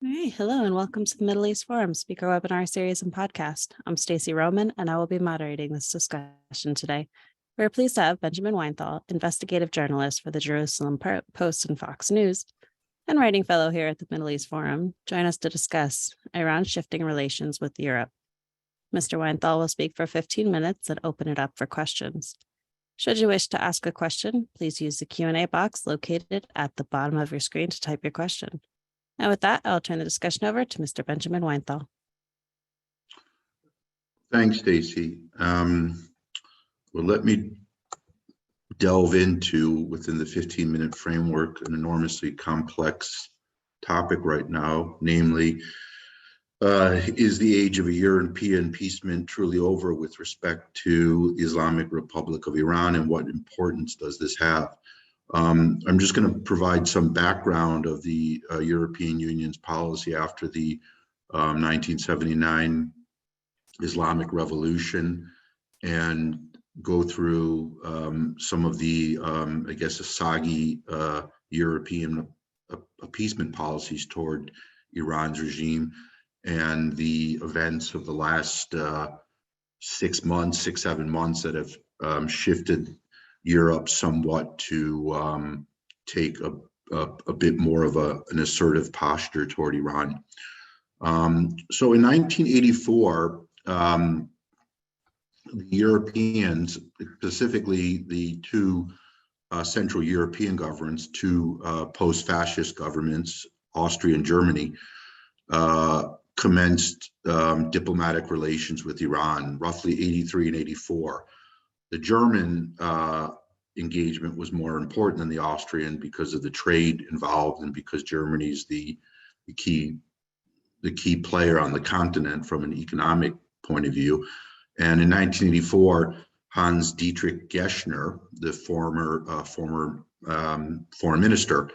All right, hello and welcome to the Middle East Forum Speaker Webinar Series and Podcast. I'm Stacey Roman and I will be moderating this discussion today. We're pleased to have Benjamin Weinthal, investigative journalist for the Jerusalem Post and Fox News, and writing fellow here at the Middle East Forum, join us to discuss Iran's shifting relations with Europe. Mr. Weinthal will speak for 15 minutes and open it up for questions. Should you wish to ask a question, please use the Q&A box located at the bottom of your screen to type your question. And with that, I'll turn the discussion over to Mr. Benjamin Weinthal. Thanks, Stacey. Well, let me delve into, within the 15-minute framework, an enormously complex topic right now, namely, is the age of a European appeasement truly over with respect to the Islamic Republic of Iran, and what importance does this have? I'm just going to provide some background of the European Union's policy after the 1979 Islamic Revolution, and go through some of the, I guess, soggy European appeasement policies toward Iran's regime, and the events of the last 6 months, 7 months that have shifted Europe somewhat to take a bit more of an assertive posture toward Iran. So in 1984, the Europeans, specifically the two Central European governments, two post-fascist governments, Austria and Germany, commenced diplomatic relations with Iran, roughly 83 and 84. The German engagement was more important than the Austrian because of the trade involved, and because Germany's the key player on the continent from an economic point of view. And in 1984, Hans Dietrich Gessner, the former foreign minister,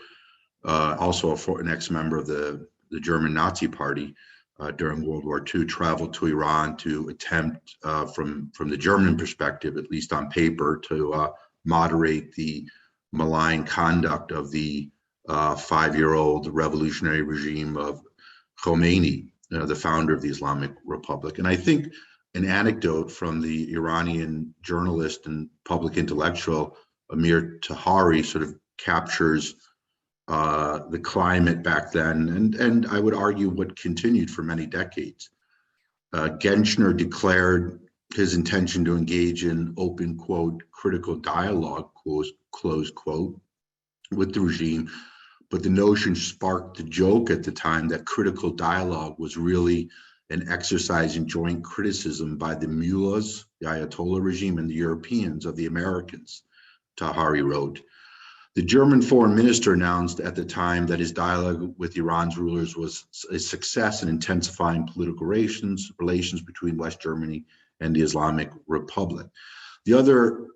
also an ex-member of the German Nazi Party during World War II, traveled to Iran to attempt, from the German perspective, at least on paper, to moderate the malign conduct of the 5-year-old revolutionary regime of Khomeini, the founder of the Islamic Republic. And I think an anecdote from the Iranian journalist and public intellectual Amir Tahari sort of captures the climate back then, and I would argue what continued for many decades. Genscher declared his intention to engage in open quote critical dialogue close quote with the regime, but the notion sparked the joke at the time that critical dialogue was really an exercise in joint criticism by the mullahs, the Ayatollah regime, and the Europeans of the Americans, Tahari wrote. The German foreign minister announced at the time that his dialogue with Iran's rulers was a success in intensifying political relations between West Germany and the Islamic Republic. The other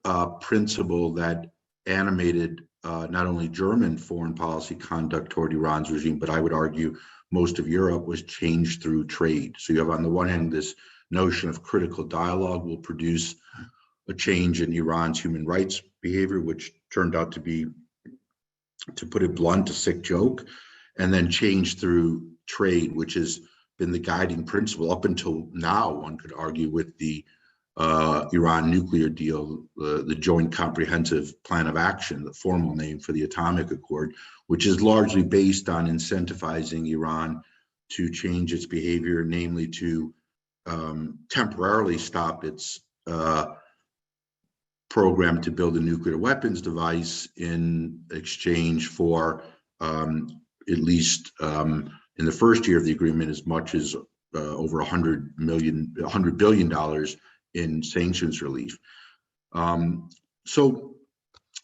principle that animated not only German foreign policy conduct toward Iran's regime, but I would argue most of Europe, was change through trade. So you have, on the one hand, this notion of critical dialogue will produce a change in Iran's human rights behavior, which turned out to be, to put it blunt, a sick joke, and then change through trade, which has been the guiding principle up until now, one could argue, with the Iran nuclear deal, the Joint Comprehensive Plan of Action, the formal name for the Atomic Accord, which is largely based on incentivizing Iran to change its behavior, namely to temporarily stop its program to build a nuclear weapons device in exchange for, at least in the first year of the agreement, as much as over $100 billion in sanctions relief. So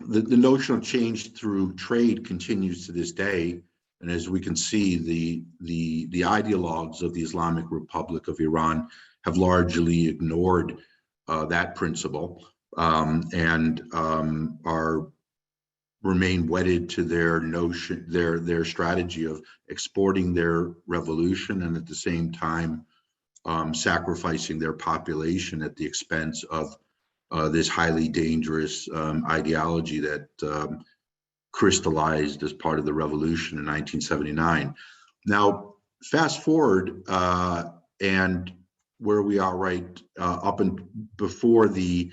the notion of change through trade continues to this day. And as we can see, the ideologues of the Islamic Republic of Iran have largely ignored that principle, and remain wedded to their notion, their strategy of exporting their revolution, and at the same time sacrificing their population at the expense of this highly dangerous ideology that crystallized as part of the revolution in 1979. Now, fast forward and where we are right up and before the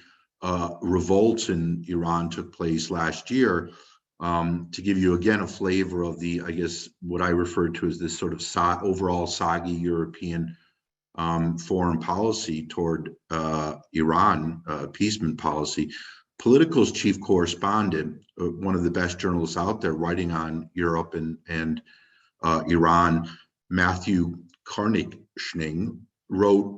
revolts in Iran took place last year, to give you again a flavor of the, I guess, what I refer to as this sort of overall soggy European foreign policy toward Iran, appeasement policy. Politico's chief correspondent, one of the best journalists out there writing on Europe and Iran, Matthew Karnichning, wrote,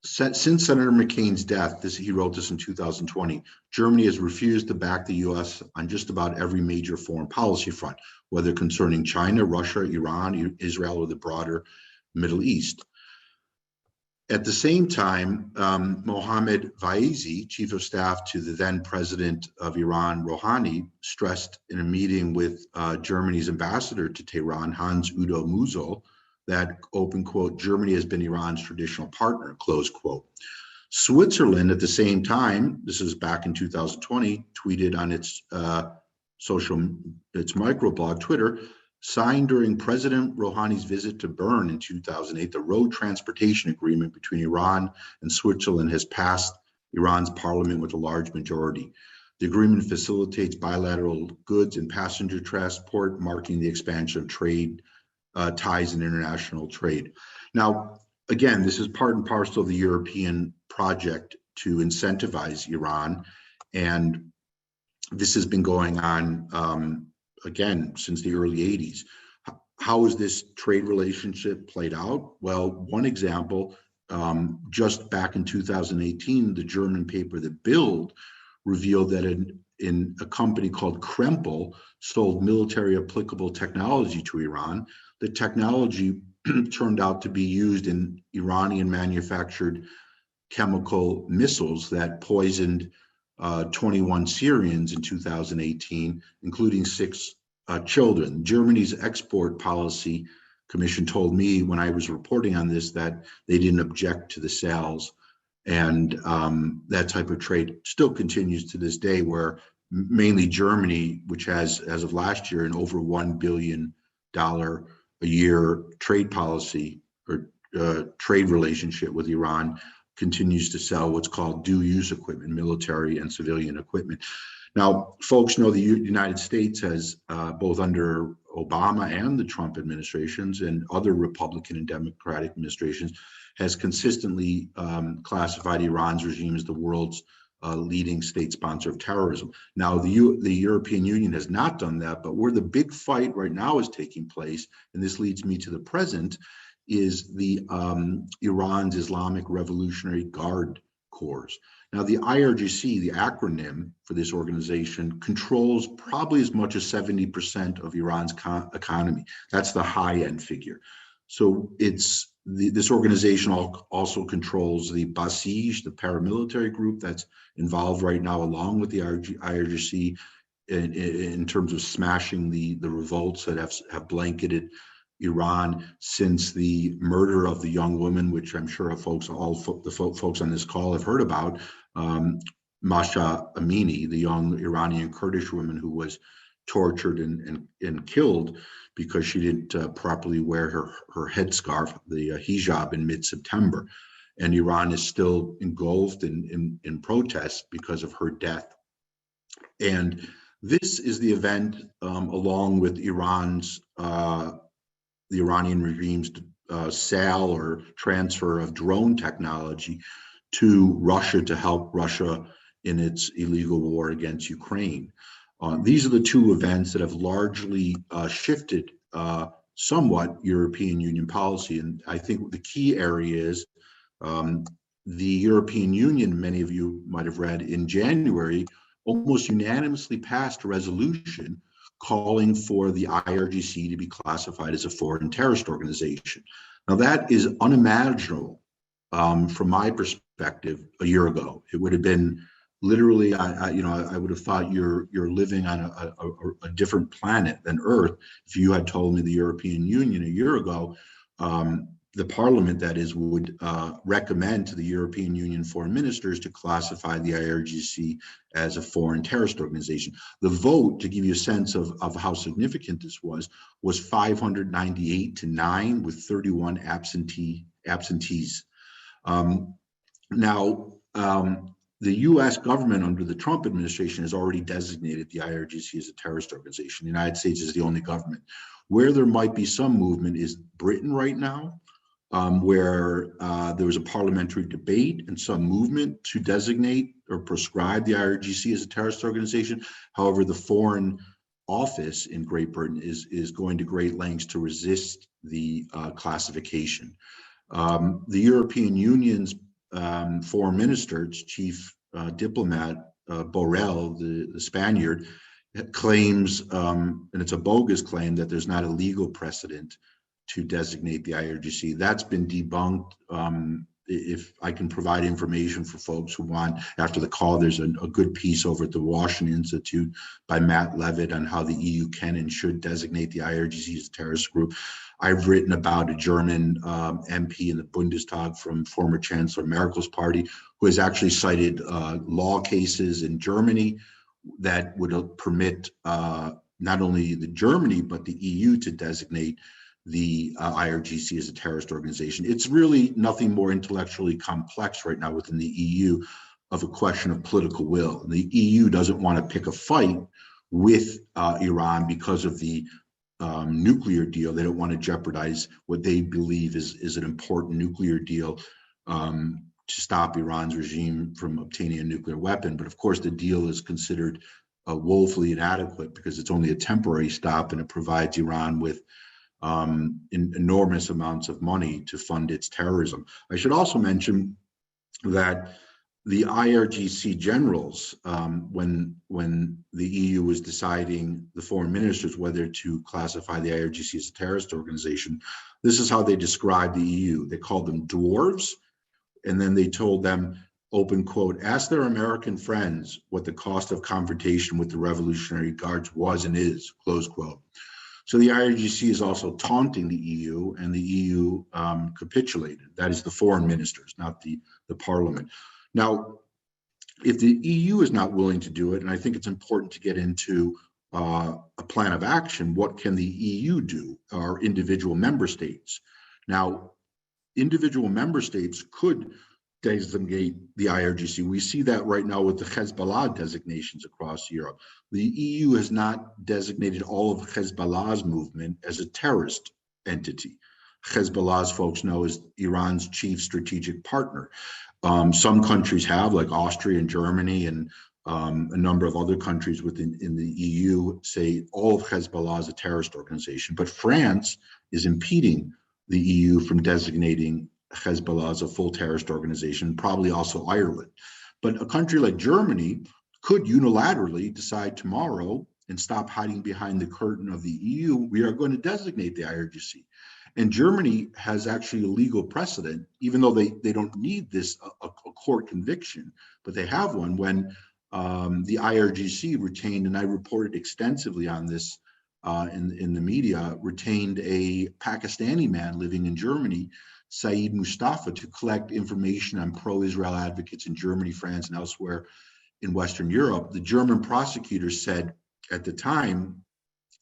since Senator McCain's death, he wrote this in 2020, Germany has refused to back the U.S. on just about every major foreign policy front, whether concerning China, Russia, Iran, Israel, or the broader Middle East. At the same time, Mohammad Faizi, chief of staff to the then president of Iran, Rouhani, stressed in a meeting with Germany's ambassador to Tehran, Hans-Udo Musil, that, open quote, Germany has been Iran's traditional partner, close quote. Switzerland, at the same time, this is back in 2020, tweeted on its microblog, Twitter, signed during President Rouhani's visit to Bern in 2008, the road transportation agreement between Iran and Switzerland has passed Iran's parliament with a large majority. The agreement facilitates bilateral goods and passenger transport, marking the expansion of trade ties in international trade. Now, again, this is part and parcel of the European project to incentivize Iran, and this has been going on again since the early 80s. How has this trade relationship played out? Well, one example, just back in 2018, the German paper The Bild revealed that in a company called Krempel sold military applicable technology to Iran. The technology turned out to be used in Iranian manufactured chemical missiles that poisoned 21 Syrians in 2018, including 6 children. Germany's export policy commission told me when I was reporting on this that they didn't object to the sales, and that type of trade still continues to this day, where mainly Germany, which has, as of last year, an over $1 billion a year trade policy or trade relationship with Iran, continues to sell what's called dual-use equipment, military and civilian equipment. Now, folks know the United States has, both under Obama and the Trump administrations and other Republican and Democratic administrations, has consistently classified Iran's regime as the world's leading state sponsor of terrorism. Now, the European Union has not done that, but where the big fight right now is taking place, and this leads me to the present, is the Iran's Islamic Revolutionary Guard Corps. Now, the IRGC, the acronym for this organization, controls probably as much as 70% of Iran's economy. That's the high-end figure. So this organization also controls the Basij, the paramilitary group that's involved right now, along with the IRGC, in terms of smashing the revolts that have blanketed Iran since the murder of the young woman, which I'm sure folks on this call have heard about, Masha Amini, the young Iranian Kurdish woman who was tortured and killed because she didn't properly wear her headscarf, the hijab, in mid-September. And Iran is still engulfed in protests because of her death. And this is the event, along with the Iranian regime's sale or transfer of drone technology to Russia to help Russia in its illegal war against Ukraine. These are the two events that have largely shifted somewhat European Union policy. And I think the key area is the European Union, many of you might have read, in January, almost unanimously passed a resolution calling for the IRGC to be classified as a foreign terrorist organization. Now, that is unimaginable from my perspective a year ago. It would have been literally, I would have thought you're living on a different planet than Earth if you had told me the European Union a year ago the parliament, that is, would recommend to the European Union foreign ministers to classify the IRGC as a foreign terrorist organization. The vote, to give you a sense of how significant this was 598 to 9 with 31 absentees. The U.S. government under the Trump administration has already designated the IRGC as a terrorist organization. The United States is the only government. Where there might be some movement is Britain right now, where there was a parliamentary debate and some movement to designate or prescribe the IRGC as a terrorist organization. However, the Foreign Office in Great Britain is going to great lengths to resist the classification. The European Union's foreign minister, its chief diplomat, Borrell, the Spaniard, claims, and it's a bogus claim, that there's not a legal precedent to designate the IRGC. That's been debunked. If I can provide information for folks who want, after the call, there's a good piece over at the Washington Institute by Matt Levitt on how the EU can and should designate the IRGC as a terrorist group. I've written about a German MP in the Bundestag from former Chancellor Merkel's party, who has actually cited law cases in Germany that would permit not only the Germany, but the EU to designate the IRGC as a terrorist organization. It's really nothing more intellectually complex right now within the EU of a question of political will. The EU doesn't want to pick a fight with Iran because of the nuclear deal. They don't want to jeopardize what they believe is an important nuclear deal to stop Iran's regime from obtaining a nuclear weapon. But of course, the deal is considered woefully inadequate because it's only a temporary stop, and it provides Iran with enormous amounts of money to fund its terrorism. I should also mention that the IRGC generals, when the EU was deciding, the foreign ministers, whether to classify the IRGC as a terrorist organization, this is how they described the EU. They called them dwarves, and then they told them, open quote, ask their American friends what the cost of confrontation with the Revolutionary Guards was and is, close quote. So the IRGC is also taunting the EU, and the EU capitulated. That is the foreign ministers, not the parliament. Now, if the EU is not willing to do it, and I think it's important to get into a plan of action, what can the EU do, or individual member states? Now, individual member states could designate the IRGC. We see that right now with the Hezbollah designations across Europe. The EU has not designated all of Hezbollah's movement as a terrorist entity. Hezbollah, as folks know, is Iran's chief strategic partner. Some countries have, like Austria and Germany, and a number of other countries in the EU say all of Hezbollah is a terrorist organization. But France is impeding the EU from designating Hezbollah as a full terrorist organization, probably also Ireland. But a country like Germany could unilaterally decide tomorrow and stop hiding behind the curtain of the EU. We are going to designate the IRGC. And Germany has actually a legal precedent, even though they don't need this, a court conviction, but they have one when the IRGC retained, and I reported extensively on this in the media, retained a Pakistani man living in Germany, Saeed Mustafa, to collect information on pro-Israel advocates in Germany, France, and elsewhere in Western Europe. The German prosecutors said at the time,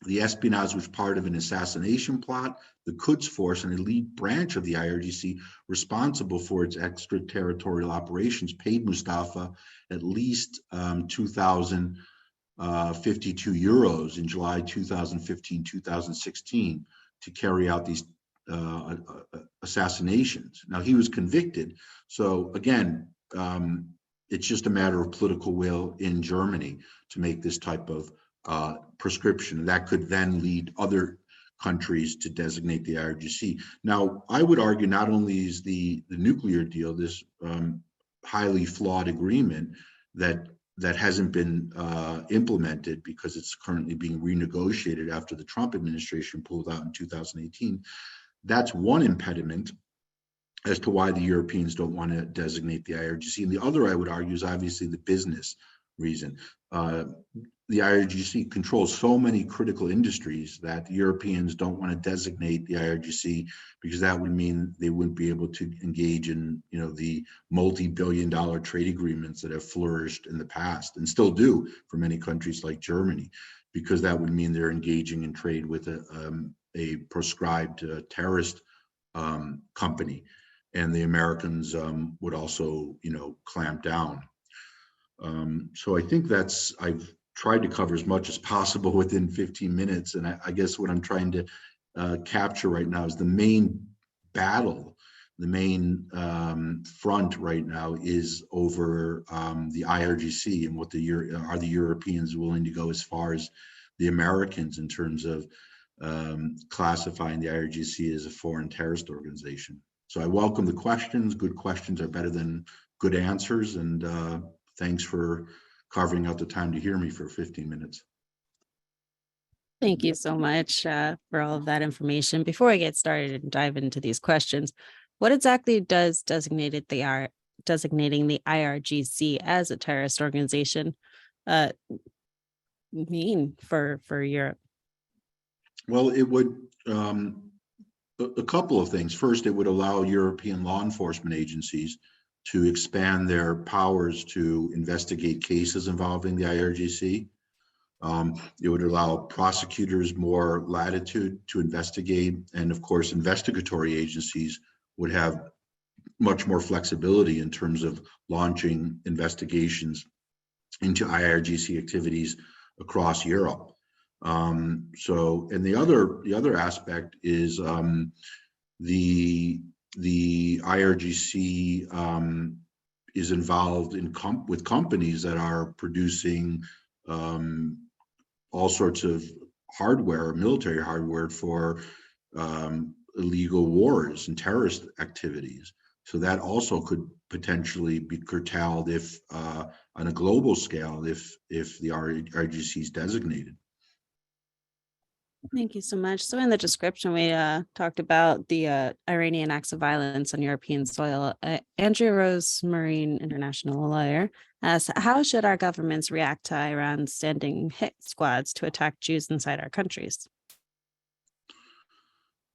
the espionage was part of an assassination plot. The Quds Force, an elite branch of the IRGC responsible for its extraterritorial operations, paid Mustafa at least 2,052 euros in July 2015, 2016 to carry out these assassinations. Now, he was convicted. So again, it's just a matter of political will in Germany to make this type of prescription. That could then lead other countries to designate the IRGC. Now, I would argue not only is the nuclear deal, this highly flawed agreement that hasn't been implemented because it's currently being renegotiated after the Trump administration pulled out in 2018. That's one impediment as to why the Europeans don't want to designate the IRGC. And the other, I would argue, is obviously the business reason. the IRGC controls so many critical industries that the Europeans don't want to designate the IRGC because that would mean they wouldn't be able to engage in, the multi-billion-dollar trade agreements that have flourished in the past and still do for many countries like Germany, because that would mean they're engaging in trade with a proscribed terrorist company, and the Americans would also, clamp down. So I think I've tried to cover as much as possible within 15 minutes. And I guess what I'm trying to capture right now is the main battle, the main front right now is over the IRGC and are the Europeans willing to go as far as the Americans in terms of classifying the IRGC as a foreign terrorist organization. So I welcome the questions. Good questions are better than good answers. And thanks for carving out the time to hear me for 15 minutes. Thank you so much for all of that information. Before I get started and dive into these questions, what exactly does designating the IRGC as a terrorist organization mean for Europe? Well, it would a couple of things. First, it would allow European law enforcement agencies to expand their powers to investigate cases involving the IRGC. It would allow prosecutors more latitude to investigate. And of course, investigatory agencies would have much more flexibility in terms of launching investigations into IRGC activities across Europe. And the other aspect is the IRGC is involved with companies that are producing all sorts of hardware, military hardware for illegal wars and terrorist activities. So that also could potentially be curtailed if, on a global scale, if the IRGC is designated. Thank you so much. So in the description, we talked about the Iranian acts of violence on European soil. Andrew Rose, Marine international lawyer, asks, how should our governments react to Iran sending hit squads to attack Jews inside our countries?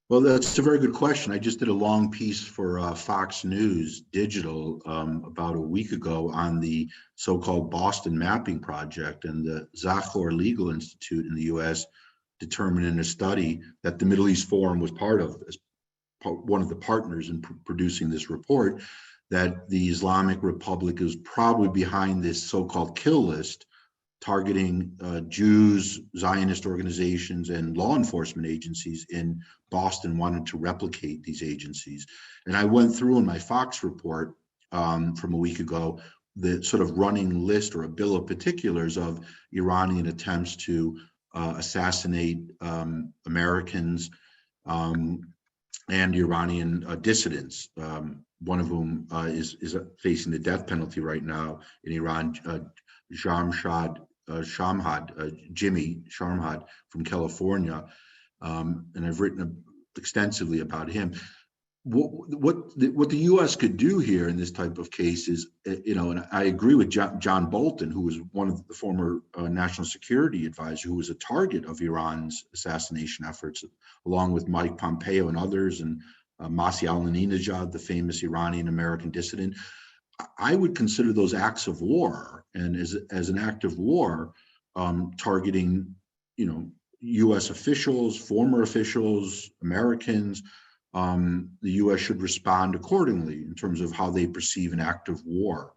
Well, that's a very good question. I just did a long piece for Fox News Digital about a week ago on the so-called Boston Mapping Project, and the Zachor Legal Institute in the U.S. determined in a study that the Middle East Forum was part of, as one of the partners in producing this report, that the Islamic Republic is probably behind this so-called kill list, targeting Jews, Zionist organizations, and law enforcement agencies in Boston wanted to replicate these agencies. And I went through in my Fox report from a week ago the sort of running list or a bill of particulars of Iranian attempts to assassinate Americans and Iranian dissidents, one of whom is facing the death penalty right now in Iran, Jimmy Sharmhad from California, and I've written extensively about him. What the U.S. could do here in this type of case is, and I agree with John Bolton, who was one of the former national security advisor, who was a target of Iran's assassination efforts, along with Mike Pompeo and others, and Masih al-Ninejad, the famous Iranian American dissident. I would consider those acts of war, and as an act of war, targeting, U.S. officials, former officials, Americans. The U.S. should respond accordingly in terms of how they perceive an act of war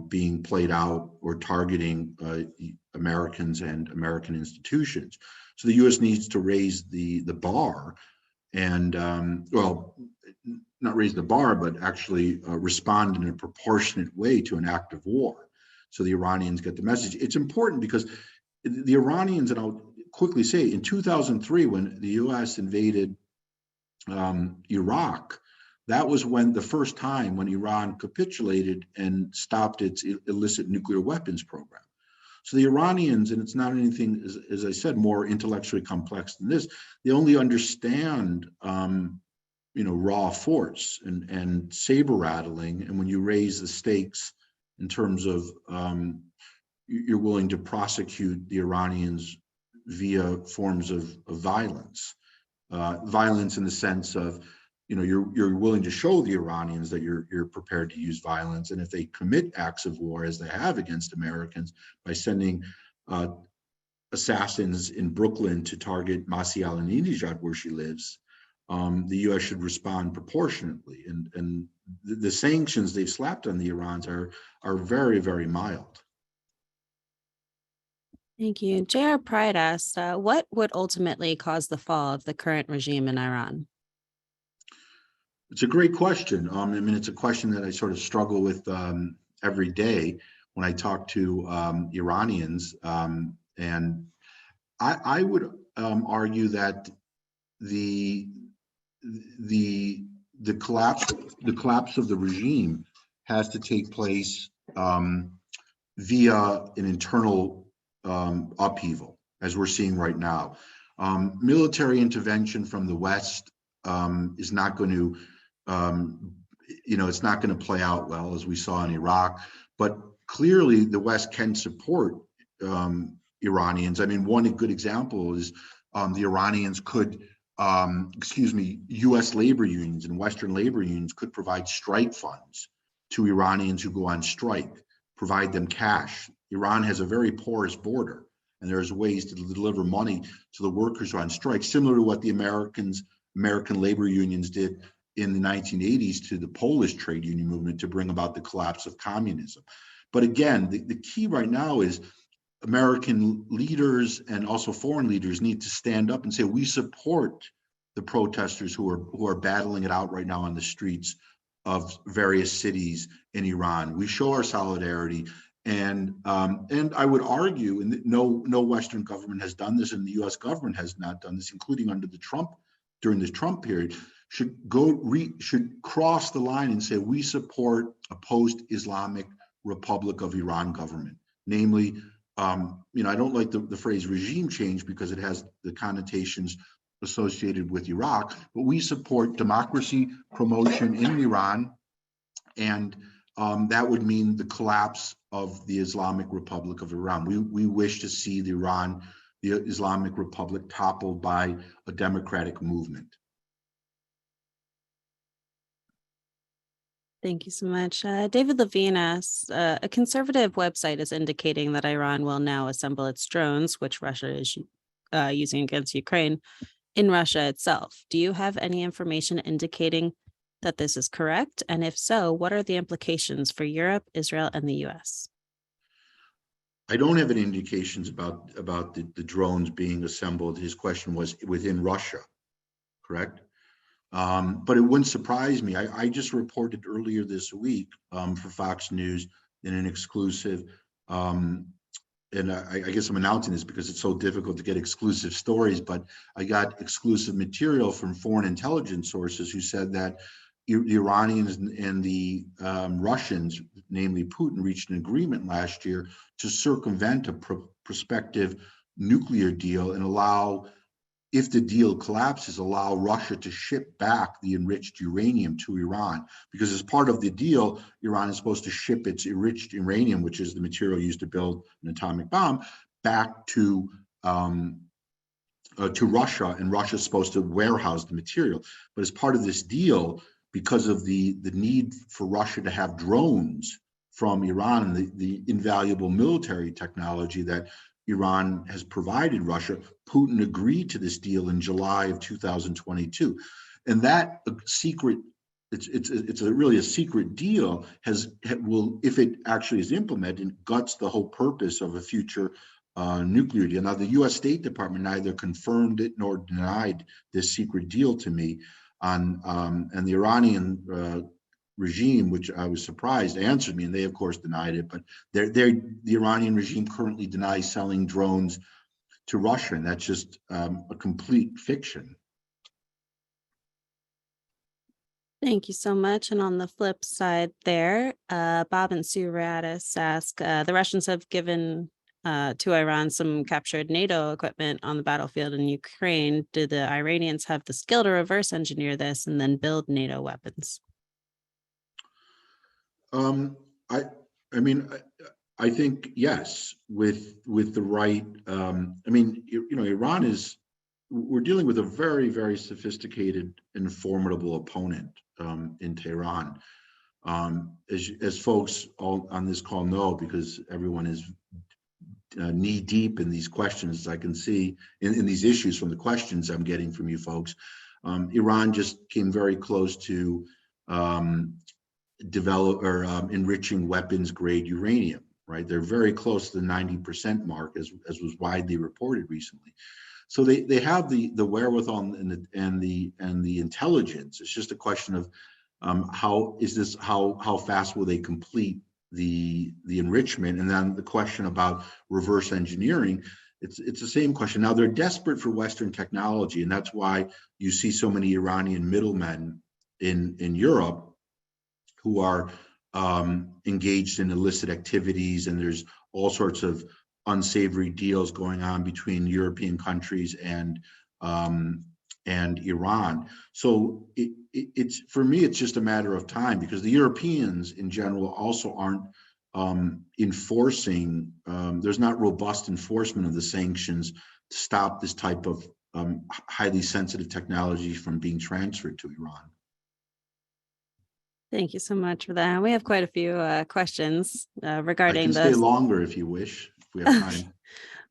being played out or targeting Americans and American institutions. So the U.S. needs to raise the bar and, not raise the bar, but actually respond in a proportionate way to an act of war. So the Iranians get the message. It's important because the Iranians, and I'll quickly say, in 2003, when the U.S. invaded Iraq, that was when the first time when Iran capitulated and stopped its illicit nuclear weapons program. So the Iranians, and it's not anything, as I said, more intellectually complex than this, they only understand raw force and saber rattling. And when you raise the stakes in terms of you're willing to prosecute the Iranians via forms of violence. Violence in the sense of, you're willing to show the Iranians that you're prepared to use violence, and if they commit acts of war, as they have against Americans, by sending assassins in Brooklyn to target Masha Amini, where she lives, the U.S. should respond proportionately. And the sanctions they've slapped on the Irans are very, very mild. Thank you. J.R. Pride asked, what would ultimately cause the fall of the current regime in Iran? It's a great question. It's a question that I sort of struggle with every day when I talk to Iranians. And I would argue that the collapse of the regime has to take place via an internal upheaval, as we're seeing right now. Military intervention from the West is not going to, it's not going to play out well, as we saw in Iraq. But clearly, the West can support Iranians. One good example is the Iranians could, U.S. labor unions and Western labor unions could provide strike funds to Iranians who go on strike, provide them cash. Iran has a very porous border, and there's ways to deliver money to the workers who are on strike, similar to what the American labor unions did in the 1980s to the Polish trade union movement to bring about the collapse of communism. But again, the key right now is American leaders and also foreign leaders need to stand up and say, we support the protesters who are battling it out right now on the streets of various cities in Iran. We show our solidarity. And I would argue, and no Western government has done this, and the U.S. government has not done this, including during this Trump period, should cross the line and say we support a post-Islamic Republic of Iran government. Namely, I don't like the phrase regime change because it has the connotations associated with Iraq, but we support democracy promotion in Iran, and that would mean the collapse of the Islamic Republic of Iran. We wish to see the Islamic Republic toppled by a democratic movement. Thank you so much. David Levine asks, a conservative website is indicating that Iran will now assemble its drones, which Russia is using against Ukraine, in Russia itself. Do you have any information indicating that this is correct? And if so, what are the implications for Europe, Israel, and the U.S.? I don't have any indications about the drones being assembled. His question was within Russia, correct? But it wouldn't surprise me. I just reported earlier this week for Fox News in an exclusive, and I guess I'm announcing this because it's so difficult to get exclusive stories, but I got exclusive material from foreign intelligence sources who said that the Iranians and the Russians, namely Putin, reached an agreement last year to circumvent a prospective nuclear deal and allow, if the deal collapses, allow Russia to ship back the enriched uranium to Iran. Because as part of the deal, Iran is supposed to ship its enriched uranium, which is the material used to build an atomic bomb, back to Russia, and Russia is supposed to warehouse the material. But as part of this deal, because of the need for Russia to have drones from Iran and the invaluable military technology that Iran has provided Russia, Putin agreed to this deal in July of 2022. And that secret, it's really a secret deal, will, if it actually is implemented, guts the whole purpose of a future nuclear deal. Now, the U.S. State Department neither confirmed it nor denied this secret deal to me. And the Iranian regime, which I was surprised, answered me, and they of course denied it. But the Iranian regime currently denies selling drones to Russia, and that's just a complete fiction. Thank you so much. And on the flip side there, Bob and Sue Radis ask, the Russians have given to Iran some captured NATO equipment on the battlefield in Ukraine. Do the Iranians have the skill to reverse engineer this and then build NATO weapons? I think yes, with the right. I mean, Iran is. We're dealing with a very, very sophisticated and formidable opponent in Tehran. As folks all on this call know, because everyone is knee deep in these questions, I can see in these issues from the questions I'm getting from you folks. Iran just came very close to develop or enriching weapons grade uranium, right? They're very close to the 90% mark, as was widely reported recently. So they have the wherewithal and the intelligence. It's just a question of how fast will they complete the enrichment, and then the question about reverse engineering. It's the same question. Now they're desperate for Western technology, and that's why you see so many Iranian middlemen in Europe who are engaged in illicit activities, and there's all sorts of unsavory deals going on between European countries and Iran. So it's for me, it's just a matter of time, because the Europeans in general also aren't enforcing. There's not robust enforcement of the sanctions to stop this type of highly sensitive technology from being transferred to Iran. Thank you so much for that. We have quite a few questions regarding I can stay longer if you wish, if we have time.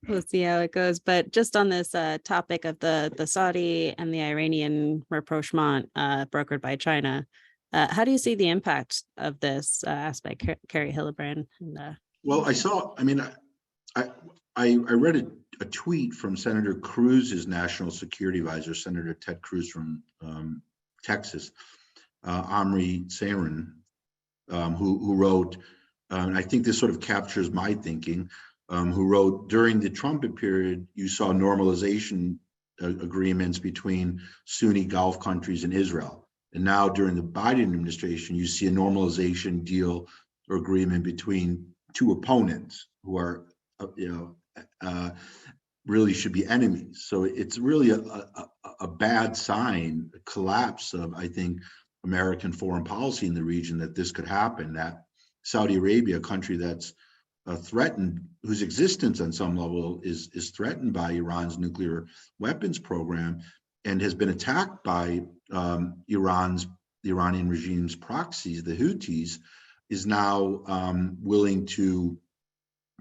We'll see how it goes. But just on this topic of the Saudi and the Iranian rapprochement brokered by China, how do you see the impact of this aspect, Carrie Hillebrand? Well, I read a tweet from Senator Cruz's national security advisor, Senator Ted Cruz from Texas, Omri Sarin, who wrote, and I think this sort of captures my thinking, who wrote, during the Trump period, you saw normalization agreements between Sunni Gulf countries and Israel. And now during the Biden administration, you see a normalization deal or agreement between two opponents who are, really should be enemies. So it's really a bad sign, a collapse of, I think, American foreign policy in the region, that this could happen, that Saudi Arabia, a country that's threatened, whose existence on some level is threatened by Iran's nuclear weapons program, and has been attacked by the Iranian regime's proxies, the Houthis, is now willing to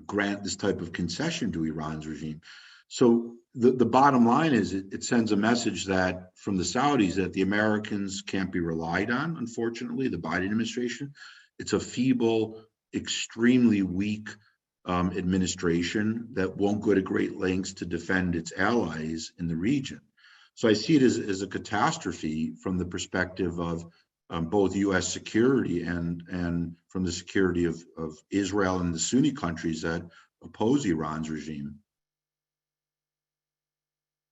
grant this type of concession to Iran's regime. So the bottom line is it sends a message that from the Saudis that the Americans can't be relied on, unfortunately, the Biden administration. It's a feeble, extremely weak administration that won't go to great lengths to defend its allies in the region. So I see it as a catastrophe from the perspective of both U.S. security and from the security of Israel and the Sunni countries that oppose Iran's regime.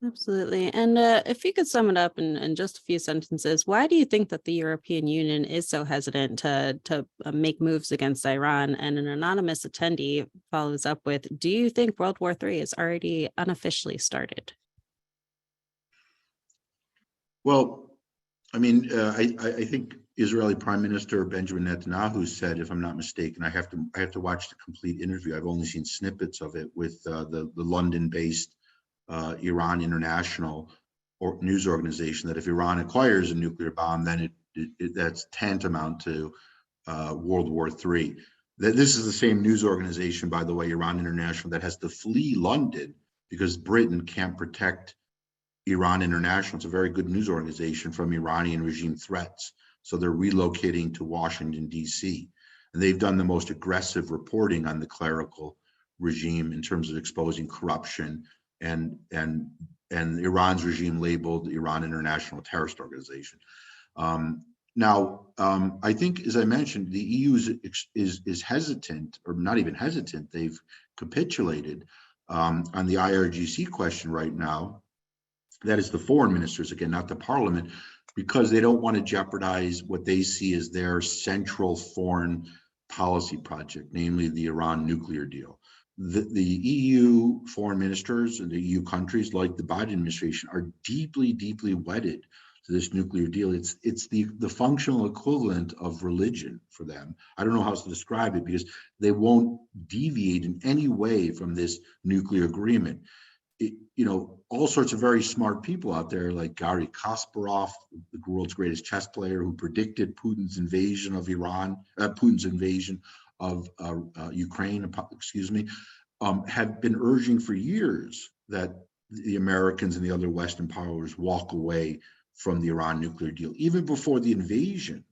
Absolutely. And if you could sum it up in just a few sentences, why do you think that the European Union is so hesitant to make moves against Iran? And an anonymous attendee follows up with, do you think World War III is already unofficially started? Well, I mean, I think Israeli Prime Minister Benjamin Netanyahu said, if I'm not mistaken, I have to watch the complete interview. I've only seen snippets of it with the London-based Iran International news organization, that if Iran acquires a nuclear bomb, then that's tantamount to World War III. This is the same news organization, by the way, Iran International, that has to flee London because Britain can't protect Iran International. It's a very good news organization from Iranian regime threats. So they're relocating to Washington, D.C. And they've done the most aggressive reporting on the clerical regime in terms of exposing corruption, and Iran's regime labeled Iran International a terrorist organization. Now, I think, as I mentioned, the EU is hesitant, or not even hesitant. They've capitulated on the IRGC question right now. That is the foreign ministers, again, not the parliament, because they don't want to jeopardize what they see as their central foreign policy project, namely the Iran nuclear deal. The EU foreign ministers and the EU countries, like the Biden administration, are deeply, deeply wedded to this nuclear deal. It's the functional equivalent of religion for them. I don't know how else to describe it, because they won't deviate in any way from this nuclear agreement. All sorts of very smart people out there, like Garry Kasparov, the world's greatest chess player, who predicted Putin's invasion of Ukraine, have been urging for years that the Americans and the other Western powers walk away from the Iran nuclear deal. Even before the invasion,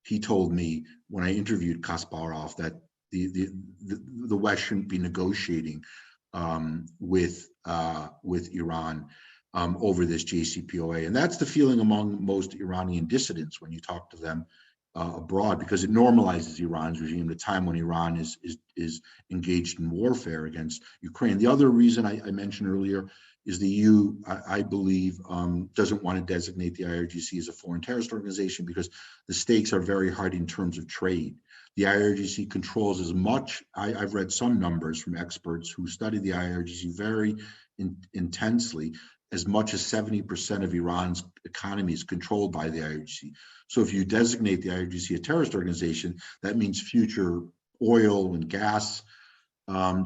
he told me, when I interviewed Kasparov, that the West shouldn't be negotiating with Iran over this JCPOA. And that's the feeling among most Iranian dissidents when you talk to them abroad, because it normalizes Iran's regime at a time when Iran is engaged in warfare against Ukraine. The other reason I mentioned earlier is the EU, I believe, doesn't want to designate the IRGC as a foreign terrorist organization, because the stakes are very hard in terms of trade. The IRGC controls as much, I've read some numbers from experts who study the IRGC very intensely, as much as 70% of Iran's economy is controlled by the IRGC. So if you designate the IRGC a terrorist organization, that means future oil and gas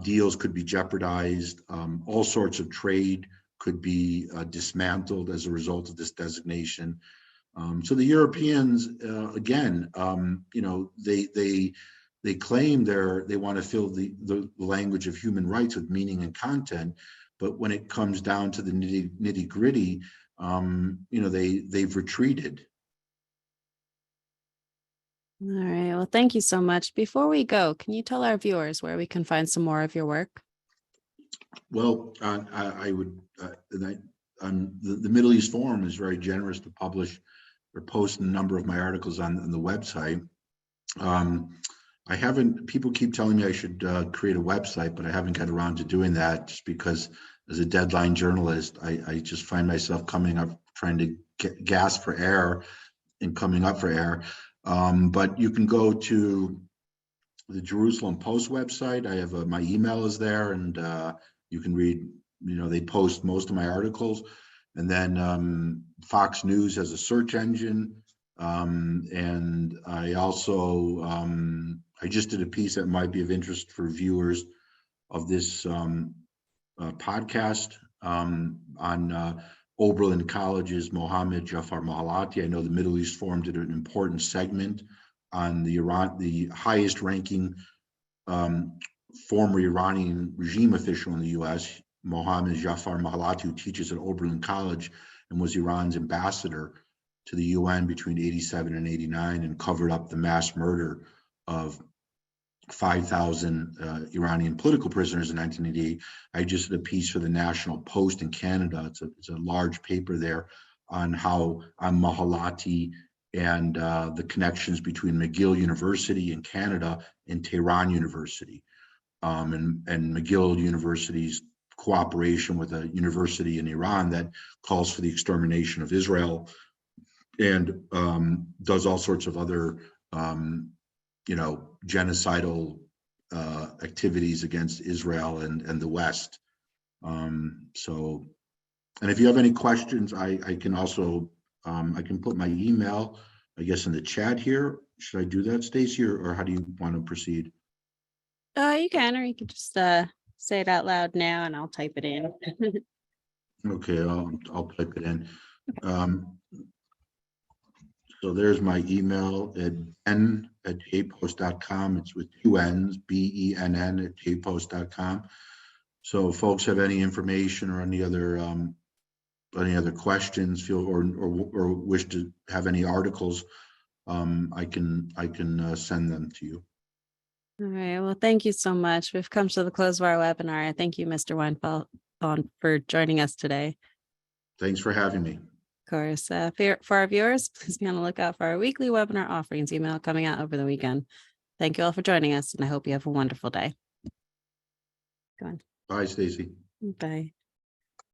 deals could be jeopardized. All sorts of trade could be dismantled as a result of this designation. So the Europeans, again, they claim they want to fill the language of human rights with meaning and content, but when it comes down to the nitty gritty, they've retreated. All right. Well, thank you so much. Before we go, can you tell our viewers where we can find some more of your work? Well, I would. The Middle East Forum is very generous to publish or post a number of my articles on the website. I haven't. People keep telling me I should create a website, but I haven't got around to doing that, just because as a deadline journalist, I just find myself coming up trying to gasp for air and coming up for air. But you can go to the Jerusalem Post website. I have my email is there, and you can read. They post most of my articles, and then Fox News has a search engine, and I also I just did a piece that might be of interest for viewers of this podcast on Oberlin College's Mohammed Jafar Mahalati. I know the Middle East Forum did an important segment on the highest ranking former Iranian regime official in the US, Mohammed Jafar Mahalati, who teaches at Oberlin College and was Iran's ambassador to the UN between 87 and 89, and covered up the mass murder of 5,000 Iranian political prisoners in 1988. I just did a piece for the National Post in Canada. It's a large paper there on Mahalati and the connections between McGill University in Canada and Tehran University, and McGill University's cooperation with a university in Iran that calls for the extermination of Israel, and does all sorts of other genocidal activities against Israel and the West. And if you have any questions, I can also I can put my email, I guess, in the chat here. Should I do that, Stacey, or how do you want to proceed? You can, or you can just say it out loud now, and I'll type it in. Okay, I'll type it in. So there's my email at ben@jpost.com. It's with two N's, BENN@jpost.com. So if folks have any information or any other questions, feel or wish to have any articles, I can send them to you. All right. Well, thank you so much. We've come to the close of our webinar. Thank you, Mr. Weinthal, for joining us today. Thanks for having me. Of course. For our viewers, please be on the lookout for our weekly webinar offerings email coming out over the weekend. Thank you all for joining us, and I hope you have a wonderful day. Go on. Bye, Stacey. Bye.